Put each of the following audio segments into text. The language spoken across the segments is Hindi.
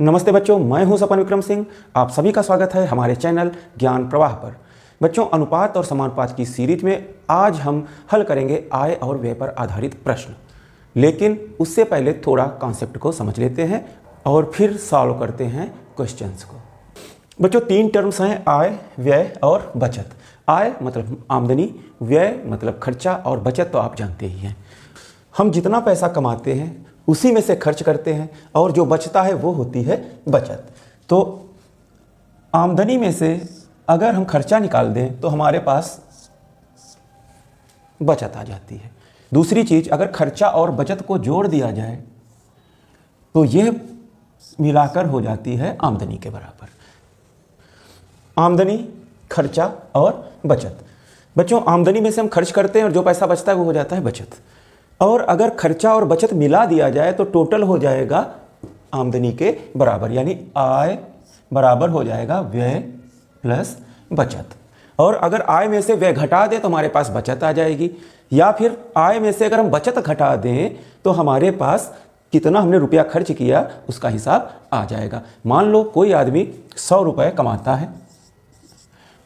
नमस्ते बच्चों, मैं हूं सपन विक्रम सिंह। आप सभी का स्वागत है हमारे चैनल ज्ञान प्रवाह पर। बच्चों, अनुपात और समानुपात की सीरीज में आज हम हल करेंगे आय और व्यय पर आधारित प्रश्न। लेकिन उससे पहले थोड़ा कॉन्सेप्ट को समझ लेते हैं और फिर सॉल्व करते हैं क्वेश्चंस को। बच्चों, तीन टर्म्स हैं, आय, व्यय और बचत। आय मतलब आमदनी, व्यय मतलब खर्चा और बचत तो आप जानते ही हैं। हम जितना पैसा कमाते हैं उसी में से खर्च करते हैं और जो बचता है वो होती है बचत। तो आमदनी में से अगर हम खर्चा निकाल दें तो हमारे पास बचत आ जाती है। दूसरी चीज़, अगर खर्चा और बचत को जोड़ दिया जाए तो यह मिलाकर हो जाती है आमदनी के बराबर। आमदनी, खर्चा और बचत। बच्चों, आमदनी में से हम खर्च करते हैं और जो पैसा बचता है वो हो जाता है बचत। और अगर खर्चा और बचत मिला दिया जाए तो टोटल हो जाएगा आमदनी के बराबर, यानी आय बराबर हो जाएगा व्यय प्लस बचत। और अगर आय में से व्यय घटा दें तो हमारे पास बचत आ जाएगी, या फिर आय में से अगर हम बचत घटा दें तो हमारे पास कितना हमने रुपया खर्च किया उसका हिसाब आ जाएगा। मान लो कोई आदमी 100 रुपये कमाता है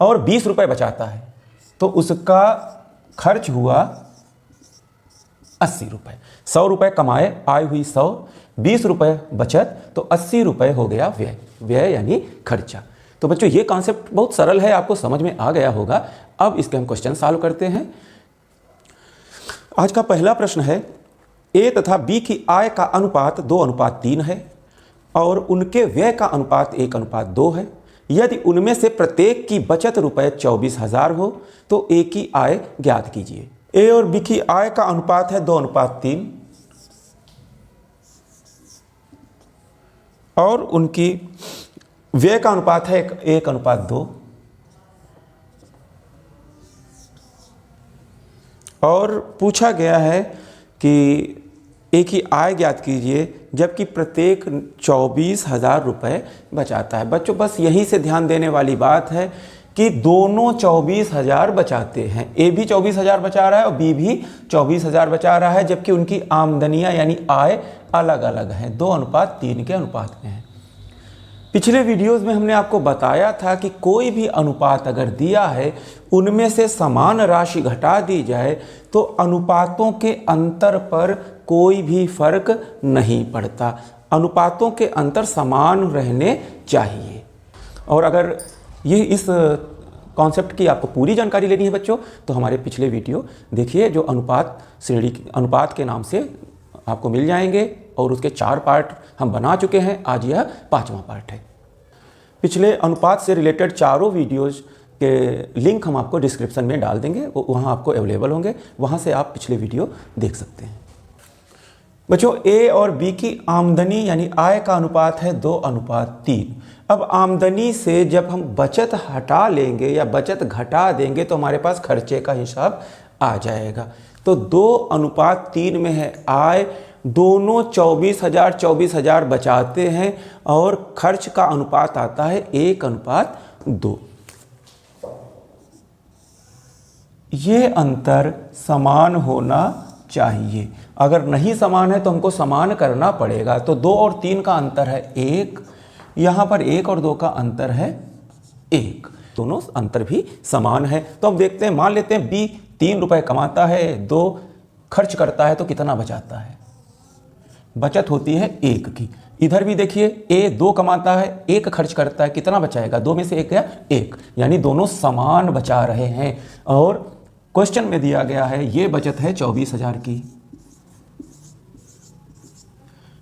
और 20 रुपये बचाता है, तो उसका खर्च हुआ 80 रुपये। 100 रुपये कमाए, आय हुई 100, 20 रुपये बचत, तो 80 रुपये हो गया व्यय। व्यय यानी खर्चा। तो बच्चों, ये कॉन्सेप्ट बहुत सरल है, आपको समझ में आ गया होगा। अब इसके हम क्वेश्चन सॉल्व करते हैं। आज का पहला प्रश्न है, ए तथा बी की आय का अनुपात 2:3 है और उनके व्यय का अनुपात 1:2 है। यदि उनमें से प्रत्येक की बचत रुपये 24,000 हो तो ए की आय ज्ञात कीजिए। ए और बी की आय का अनुपात है 2:3 और उनकी व्यय का अनुपात है 1:2। और पूछा गया है कि ए की आय ज्ञात कीजिए जबकि प्रत्येक 24,000 रुपये बचाता है। बच्चों, बस यहीं से ध्यान देने वाली बात है कि दोनों 24,000 बचाते हैं। ए भी 24,000 बचा रहा है और बी भी 24,000 बचा रहा है, जबकि उनकी आमदनियां यानी आय अलग अलग हैं, 2:3 के अनुपात में है। पिछले वीडियोस में हमने आपको बताया था कि कोई भी अनुपात अगर दिया है उनमें से समान राशि घटा दी जाए तो अनुपातों के अंतर पर कोई भी फर्क नहीं पड़ता। अनुपातों के अंतर समान रहने चाहिए। और अगर ये इस कॉन्सेप्ट की आपको पूरी जानकारी लेनी है बच्चों, तो हमारे पिछले वीडियो देखिए, जो अनुपात श्रेणी अनुपात के नाम से आपको मिल जाएंगे और उसके 4 पार्ट हम बना चुके हैं। आज यह 5वां पार्ट है। पिछले अनुपात से रिलेटेड चारों वीडियोज के लिंक हम आपको डिस्क्रिप्शन में डाल देंगे, वहाँ आपको अवेलेबल होंगे, वहाँ से आप पिछले वीडियो देख सकते हैं। बच्चों, ए और बी की आमदनी यानी आय का अनुपात है 2:3। अब आमदनी से जब हम बचत हटा लेंगे या बचत घटा देंगे तो हमारे पास खर्चे का हिसाब आ जाएगा। तो 2:3 में है आय, दोनों 24,000 बचाते हैं और खर्च का अनुपात आता है 1:2। ये अंतर समान होना चाहिए। अगर नहीं समान है तो हमको समान करना पड़ेगा। तो 2 और 3 का अंतर है 1, यहाँ पर 1 और 2 का अंतर है 1। दोनों अंतर भी समान है। तो हम देखते हैं, मान लेते हैं बी 3 रुपये कमाता है, 2 खर्च करता है, तो कितना बचाता है? बचत होती है 1 की। इधर भी देखिए, ए 2 कमाता है, 1 खर्च करता है, कितना बचाएगा? 2 में से 1 गया 1, यानी दोनों समान बचा रहे हैं। और क्वेश्चन में दिया गया है ये बचत है 24,000 की,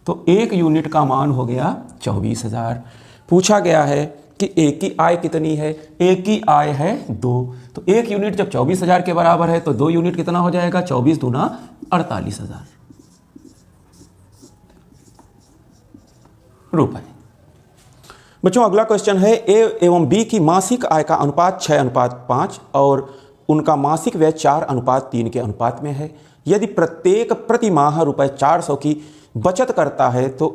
तो 1 यूनिट का मान हो गया 24,000। पूछा गया है कि ए की आय कितनी है? ए की आय है 2, तो 1 यूनिट जब 24,000 के बराबर है तो 2 यूनिट कितना हो जाएगा? 24 दूना 48,000 रुपए। बच्चों, अगला क्वेश्चन है, ए एवं बी की मासिक आय का अनुपात 6:5 और उनका मासिक व्यय 4:3 के अनुपात में है। यदि प्रत्येक प्रति माह रुपये 400 की बचत करता है तो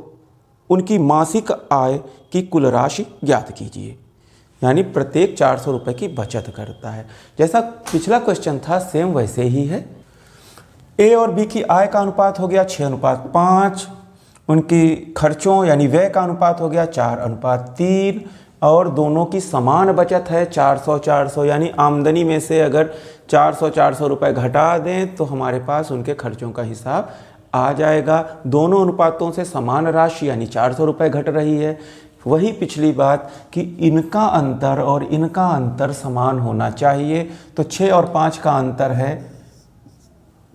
उनकी मासिक आय की कुल राशि ज्ञात कीजिए। यानी प्रत्येक 400 रुपये की बचत करता है। जैसा पिछला क्वेश्चन था सेम वैसे ही है। ए और बी की आय का अनुपात हो गया 6:5 उनकी खर्चों यानी व्यय का अनुपात हो गया 4:3 और दोनों की समान बचत है 400 यानी आमदनी में से अगर 400 रुपए घटा दें तो हमारे पास उनके खर्चों का हिसाब आ जाएगा। दोनों अनुपातों से समान राशि यानी 400 रुपये घट रही है। वही पिछली बात कि इनका अंतर और इनका अंतर समान होना चाहिए। तो 6 और 5 का अंतर है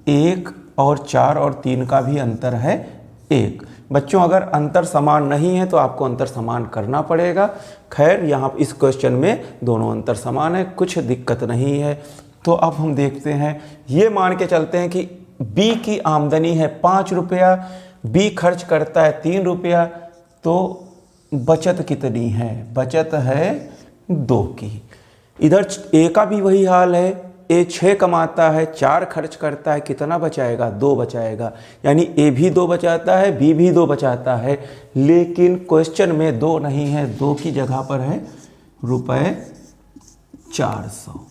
1 और 4 और 3 का भी अंतर है 1। बच्चों अगर अंतर समान नहीं है तो आपको अंतर समान करना पड़ेगा। खैर यहाँ इस क्वेश्चन में दोनों अंतर समान है, कुछ दिक्कत नहीं है। तो अब हम देखते हैं, ये मान के चलते हैं कि बी की आमदनी है 5 रुपया, बी खर्च करता है 3 रुपया, तो बचत कितनी है? बचत है 2 की। इधर ए का भी वही हाल है, ए 6 कमाता है 4 खर्च करता है, कितना बचाएगा? 2 बचाएगा। यानी ए भी 2 बचाता है, बी भी 2 बचाता है, लेकिन क्वेश्चन में 2 नहीं है, 2 की जगह पर है रुपए 400।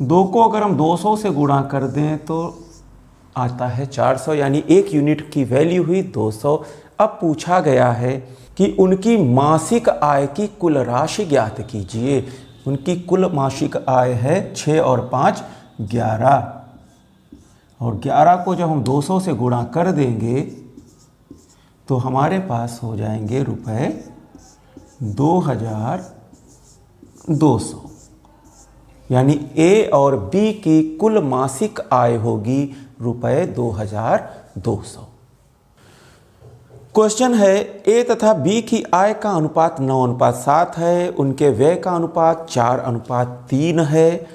2 को अगर हम 200 से गुणा कर दें तो आता है 400 यानी 1 यूनिट की वैल्यू हुई 200। अब पूछा गया है कि उनकी मासिक आय की कुल राशि ज्ञात कीजिए। उनकी कुल मासिक आय है 6 और 5 11 और 11 को जब हम 200 से गुणा कर देंगे तो हमारे पास हो जाएंगे रुपए 2200 यानी ए और बी की कुल मासिक आय होगी रुपए 2200। क्वेश्चन है ए तथा बी की आय का अनुपात 9:7 है, उनके व्यय का अनुपात 4:3 है।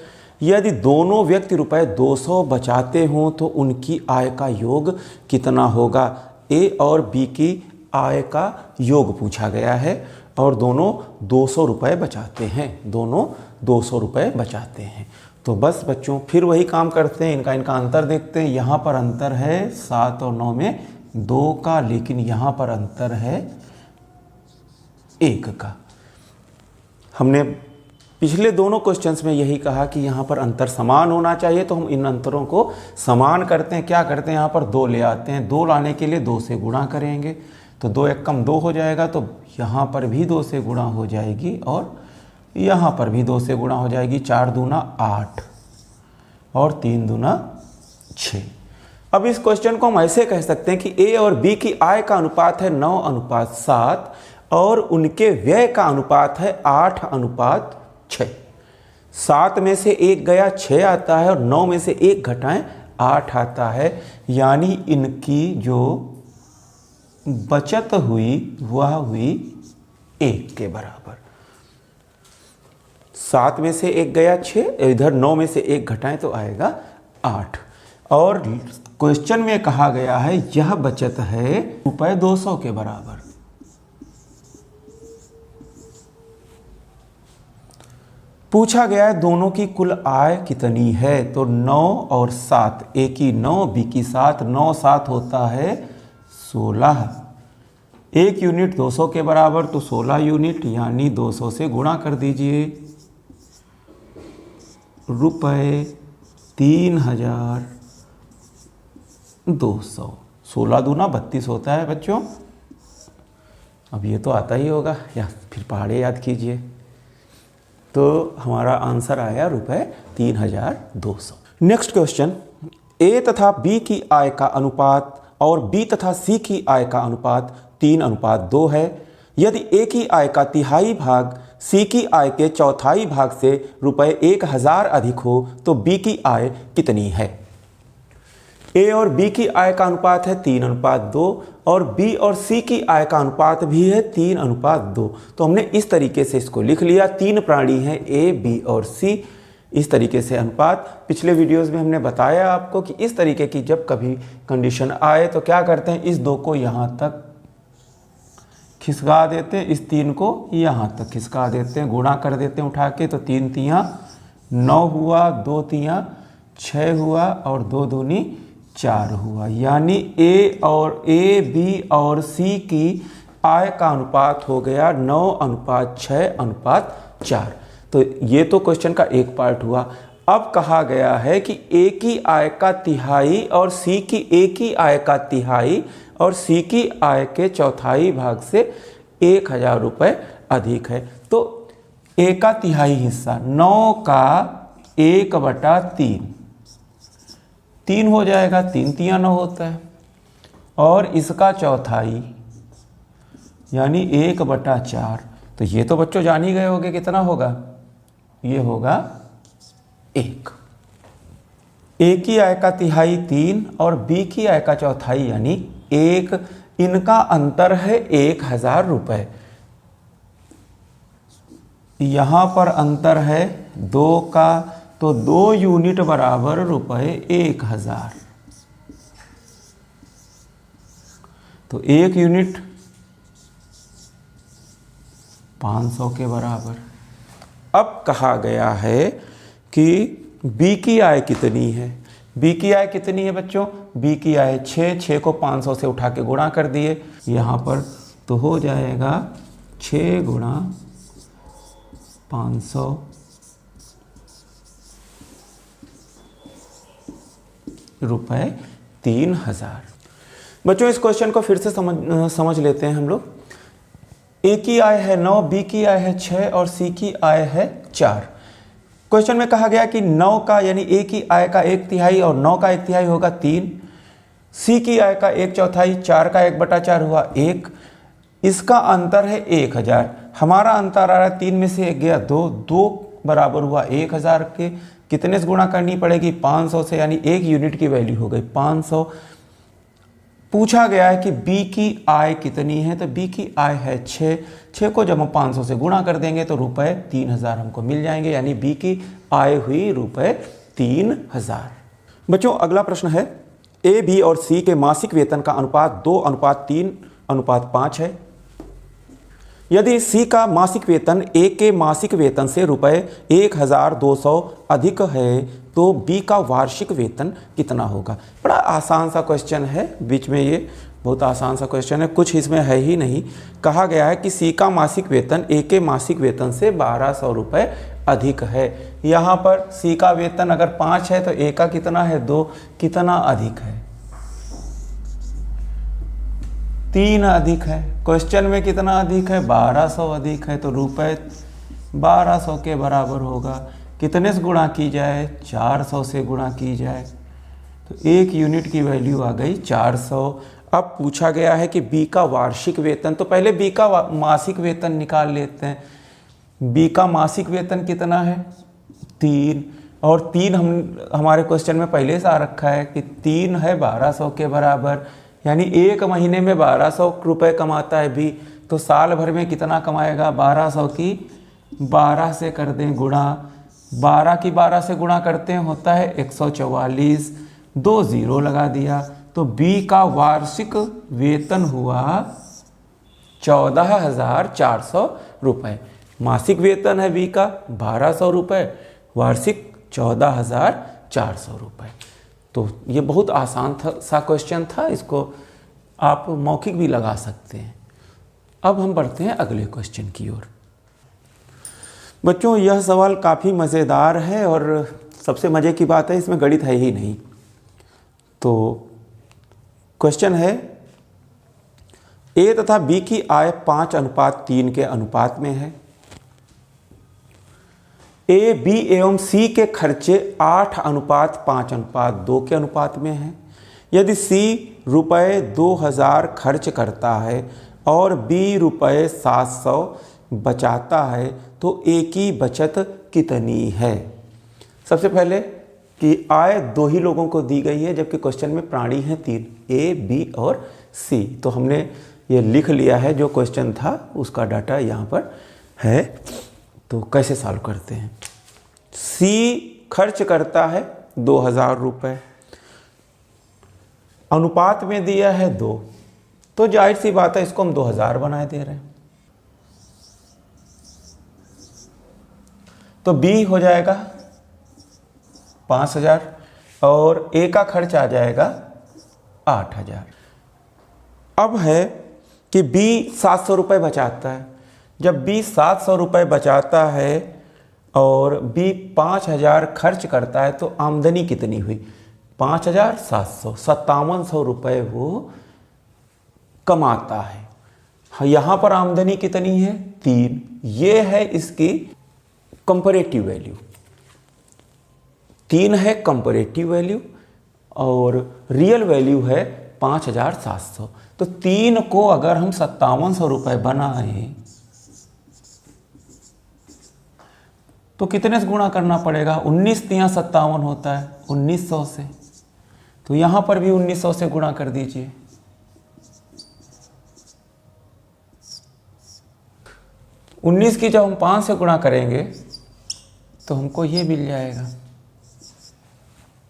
यदि दोनों व्यक्ति रुपए 200 बचाते हों तो उनकी आय का योग कितना होगा? ए और बी की आय का योग पूछा गया है और दोनों 200 रुपये बचाते हैं, दोनों 200 रुपये बचाते हैं। तो बस बच्चों फिर वही काम करते हैं, इनका अंतर देखते हैं। यहाँ पर अंतर है 7 और 9 में 2 का, लेकिन यहाँ पर अंतर है 1 का। हमने पिछले दोनों क्वेश्चंस में यही कहा कि यहाँ पर अंतर समान होना चाहिए, तो हम इन अंतरों को समान करते हैं। क्या करते हैं? यहाँ पर 2 ले आते हैं, 2 लाने के लिए 2 से गुणा करेंगे तो 2 एक कम 2 हो जाएगा, तो यहाँ पर भी 2 से गुणा हो जाएगी और यहाँ पर भी 2 से गुणा हो जाएगी। 4 दूना 8 और 3 दूना 6। अब इस क्वेश्चन को हम ऐसे कह सकते हैं कि ए और बी की आय का अनुपात है 9:7 और उनके व्यय का अनुपात है 8:6। 7 में से 1 गया 6 आता है और 9 में से 1 घटाएं 8 आता है। यानी इनकी जो बचत हुई वह हुई 1 के बराबर। 7 में से 1 गया 6, इधर 9 में से 1 घटाएं तो आएगा 8। और क्वेश्चन में कहा गया है यह बचत है रुपए 200 के बराबर। पूछा गया है दोनों की कुल आय कितनी है, तो 9 और 7, ए की 9 बी की 7, 9 7 होता है 16। 1 यूनिट 200 के बराबर तो 16 यूनिट यानी 200 से गुणा कर दीजिए। रुपए 3200। 16 दूना 32 होता है बच्चों। अब ये तो आता ही होगा, या फिर पहाड़े याद कीजिए। तो हमारा आंसर आया रुपए 3200। नेक्स्ट क्वेश्चन, ए तथा बी की आय का अनुपात और बी तथा सी की आय का अनुपात 3:2 है। यदि ए की आय का तिहाई भाग सी की आय के चौथाई भाग से रुपए 1000 अधिक हो तो बी की आय कितनी है? ए और बी की आय का अनुपात है 3:2 और बी और सी की आय का अनुपात भी है 3:2। तो हमने इस तरीके से इसको लिख लिया। 3 प्राणी हैं ए, बी और सी, इस तरीके से अनुपात। पिछले वीडियोस में हमने बताया आपको कि इस तरीके की जब कभी कंडीशन आए तो क्या करते हैं, इस 2 को यहाँ तक खिसका देते हैं, इस 3 को यहाँ तक खिसका देते हैं, गुणा कर देते हैं उठा के। तो 3 तियाँ 9 हुआ, 2 तियाँ 6 हुआ और 2 दूनी 4 हुआ। यानी ए बी और सी की आय का अनुपात हो गया 9:6:4। तो ये तो क्वेश्चन का एक पार्ट हुआ। अब कहा गया है कि ए की आय का तिहाई और सी की ए की आय का तिहाई और सी की आय के चौथाई भाग से 1000 रुपये अधिक है। तो ए का तिहाई हिस्सा 9 का 1/3, 3 हो जाएगा, 3 तिया 9 होता है, और इसका चौथाई यानी 1/4। तो ये तो बच्चों जान ही गए होंगे कितना होगा, ये होगा 1। ए की आय का तिहाई 3 और बी की आय का चौथाई यानी 1, इनका अंतर है 1000 रुपये। यहां पर अंतर है 2 का, तो 2 यूनिट बराबर रुपये 1000। तो 1 यूनिट 500 के बराबर। अब कहा गया है कि बी की आय कितनी है। बी की आय कितनी है बच्चों, बी की आय 6 को 500 से उठा के गुणा कर दिए यहाँ पर, तो हो जाएगा 6 गुणा 500 रुपये 3000। बच्चों इस क्वेश्चन को फिर से समझ लेते हैं हम लोग। ए की आय है 9, बी की आय है 6 और सी की आय है 4। क्वेश्चन में कहा गया कि 9 का यानी ए की आय का 1/3 और 9 का 1/3 होगा 3, सी की आय का 1/4, 4 का 1/4 हुआ 1, इसका अंतर है 1000। हमारा अंतर आ रहा है 3 में से 1 गया 2, 2 बराबर हुआ 1000 के कितने से गुणा करनी पड़ेगी, 500 से, यानी 1 यूनिट की वैल्यू हो गई 500। पूछा गया है कि बी की आय कितनी है, तो बी की आय है 6 को जब हम 500 से गुणा कर देंगे तो रुपये 3000 हमको मिल जाएंगे, यानी बी की आय हुई रुपये 3000। बच्चों अगला प्रश्न है, ए, बी और सी के मासिक वेतन का अनुपात 2:3:5 है। यदि सी का मासिक वेतन ए के मासिक वेतन से रुपये 1200 अधिक है तो बी का वार्षिक वेतन कितना होगा। बड़ा आसान सा क्वेश्चन है, बीच में ये बहुत आसान सा क्वेश्चन है, कुछ इसमें है ही नहीं। कहा गया है कि सी का मासिक वेतन ए के मासिक वेतन से 1200 रुपये अधिक है। यहाँ पर सी का वेतन अगर 5 है तो ए का कितना है 2, कितना अधिक है 3 अधिक है। क्वेश्चन में कितना अधिक है 1200 अधिक है, तो रुपये 1200 के बराबर होगा। कितने से गुणा की जाए, 400 से गुणा की जाए, तो 1 यूनिट की वैल्यू आ गई 400। अब पूछा गया है कि बी का वार्षिक वेतन, तो पहले बी का मासिक वेतन निकाल लेते हैं। बी का मासिक वेतन कितना है 3, और 3 हमारे क्वेश्चन में पहले से आ रखा है कि 3 है 1200 के बराबर, यानी 1 महीने में 1200 रुपये कमाता है बी, तो साल भर में कितना कमाएगा, 1200 की 12 से कर दें गुणा, 12 की 12 से गुणा करते हैं होता है 144, 2 0 लगा दिया, तो बी का वार्षिक वेतन हुआ 14,400 रुपये। मासिक वेतन है बी का 1200 रुपये, वार्षिक 14,400 रुपये। तो ये बहुत आसान सा क्वेश्चन था, इसको आप मौखिक भी लगा सकते हैं। अब हम बढ़ते हैं अगले क्वेश्चन की ओर। बच्चों यह सवाल काफ़ी मज़ेदार है और सबसे मज़े की बात है इसमें गणित है ही नहीं। तो क्वेश्चन है, ए तथा बी की आय 5:3 के अनुपात में है। ए, बी एवं सी के खर्चे 8:5:2 के अनुपात में हैं। यदि सी रुपये 2000 खर्च करता है और बी रुपये 700 बचाता है तो ए की बचत कितनी है। सबसे पहले कि आय 2 ही लोगों को दी गई है, जबकि क्वेश्चन में प्राणी हैं 3, ए, बी और सी। तो हमने ये लिख लिया है, जो क्वेश्चन था उसका डाटा यहाँ पर है। तो कैसे सॉल्व करते हैं। सी खर्च करता है 2000 रुपये, अनुपात में दिया है 2, तो जाहिर सी बात है इसको हम 2000 बनाए दे रहे हैं। तो बी हो जाएगा 5000 और ए का खर्च आ जाएगा 8000। अब है कि बी 700 रुपये बचाता है। जब बी 700 रुपये बचाता है और बी 5,000 खर्च करता है तो आमदनी कितनी हुई? 5,700, 5700 रुपये वो कमाता है। यहाँ पर आमदनी कितनी है? 3। ये है इसकी कंपैरेटिव वैल्यू। 3 है कंपैरेटिव वैल्यू और रियल वैल्यू है 5,700। तो 3 को अगर हम 5700 रुपये बनाएं तो कितने से गुणा करना पड़ेगा? 19 तिया 57 होता है, 1900 से। तो यहाँ पर भी 1900 से गुणा कर दीजिए। उन्नीस की जब हम 5 से गुणा करेंगे तो हमको ये मिल जाएगा।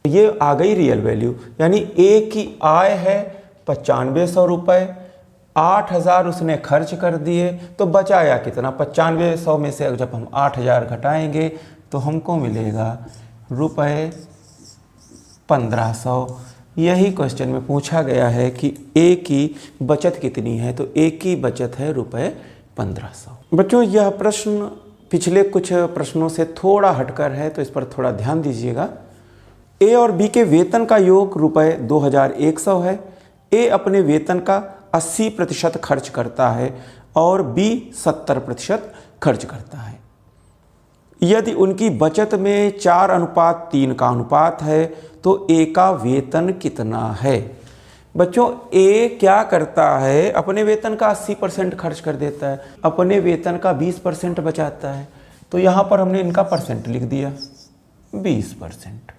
ये आ गई रियल वैल्यू, यानी ए की आय है 9500 रुपये, 8,000 उसने खर्च कर दिए, तो बचाया कितना? 9500 में से जब हम 8,000 घटाएंगे तो हमको मिलेगा रुपये 1500। यही क्वेश्चन में पूछा गया है कि ए की बचत कितनी है, तो ए की बचत है रुपये 1500। बच्चों, यह प्रश्न पिछले कुछ प्रश्नों से थोड़ा हटकर है, तो इस पर थोड़ा ध्यान दीजिएगा। ए और बी के वेतन का योग रुपये 2100 है। ए अपने वेतन का 80% खर्च करता है और बी 70% खर्च करता है। यदि उनकी बचत में 4:3 का अनुपात है तो ए का वेतन कितना है? बच्चों, ए क्या करता है? अपने वेतन का 80% खर्च कर देता है, अपने वेतन का 20% बचाता है। तो यहाँ पर हमने इनका परसेंट लिख दिया 20%।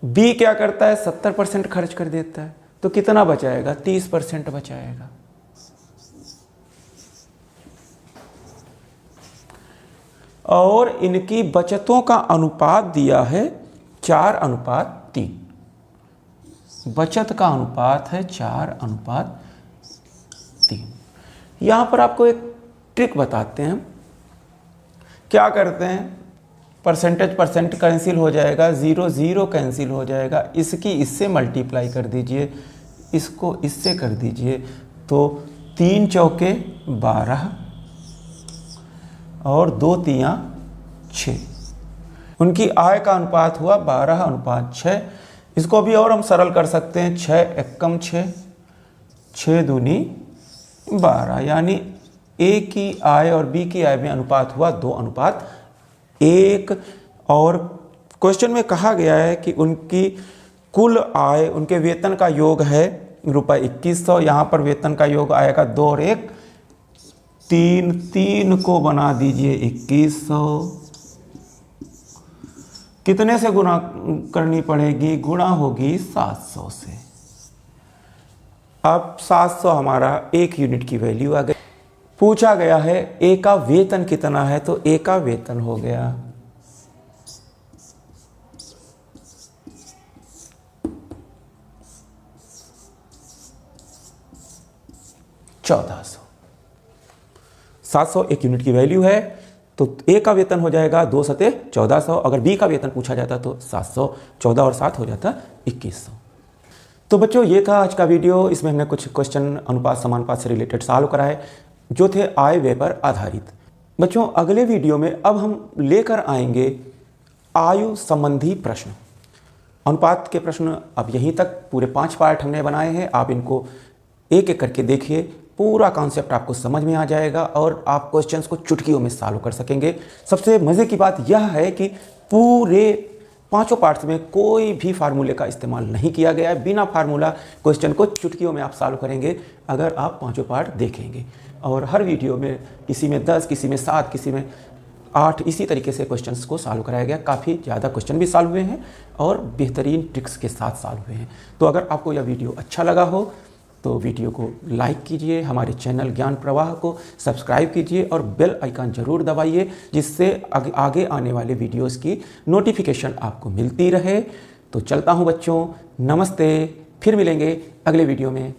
बी क्या करता है? 70% खर्च कर देता है, तो कितना बचाएगा? 30% बचाएगा। और इनकी बचतों का अनुपात दिया है 4:3। बचत का अनुपात है 4:3। यहाँ पर आपको एक ट्रिक बताते हैं। क्या करते हैं? परसेंट कैंसिल हो जाएगा, 0 0 कैंसिल हो जाएगा। इसकी इससे मल्टीप्लाई कर दीजिए, इसको इससे कर दीजिए, तो 3 चौके 12 और 2 तिया 6। उनकी आय का अनुपात हुआ 12:6। इसको भी और हम सरल कर सकते हैं, 6 एकम 6, 6 दूनी 12, यानी ए की आय और बी की आय में अनुपात हुआ 2:1। और क्वेश्चन में कहा गया है कि उनकी कुल आय, उनके वेतन का योग है रुपये 2100। यहाँ पर वेतन का योग आएगा 2 और 1 3, 3 को बना दीजिए 2100। कितने से गुणा करनी पड़ेगी? गुणा होगी 700 से। अब 700 हमारा 1 यूनिट की वैल्यू आ गई। पूछा गया है ए का वेतन कितना है, तो ए का वेतन हो गया 1400। 700 1 यूनिट की वैल्यू है, तो ए का वेतन हो जाएगा 2 सते 1400। अगर बी का वेतन पूछा जाता तो 700, 14 और 7 हो जाता 2100। तो बच्चों, ये था आज का वीडियो। इसमें हमने कुछ क्वेश्चन अनुपात समानुपात से रिलेटेड सॉल्व कराए जो थे आय व्यय पर आधारित। बच्चों, अगले वीडियो में अब हम लेकर आएंगे आयु संबंधी प्रश्न। अनुपात के प्रश्न अब यहीं तक पूरे 5 पार्ट हमने बनाए हैं। आप इनको एक एक करके देखिए, पूरा कॉन्सेप्ट आपको समझ में आ जाएगा और आप क्वेश्चंस को चुटकियों में सॉल्व कर सकेंगे। सबसे मज़े की बात यह है कि पूरे 5 पार्ट्स में कोई भी फार्मूले का इस्तेमाल नहीं किया गया है। बिना फार्मूला क्वेश्चन को चुटकियों में आप सॉल्व करेंगे अगर आप 5 पार्ट देखेंगे। और हर वीडियो में किसी में 10, किसी में 7, किसी में 8 इसी तरीके से क्वेश्चंस को सॉल्व कराया गया। काफ़ी ज़्यादा क्वेश्चन भी सॉल्व हुए हैं और बेहतरीन ट्रिक्स के साथ सॉल्व हुए हैं। तो अगर आपको यह वीडियो अच्छा लगा हो तो वीडियो को लाइक कीजिए, हमारे चैनल ज्ञान प्रवाह को सब्सक्राइब कीजिए और बेल आइकन ज़रूर दबाइए, जिससे आगे आने वाले वीडियोस की नोटिफिकेशन आपको मिलती रहे। तो चलता हूँ बच्चों, नमस्ते। फिर मिलेंगे अगले वीडियो में।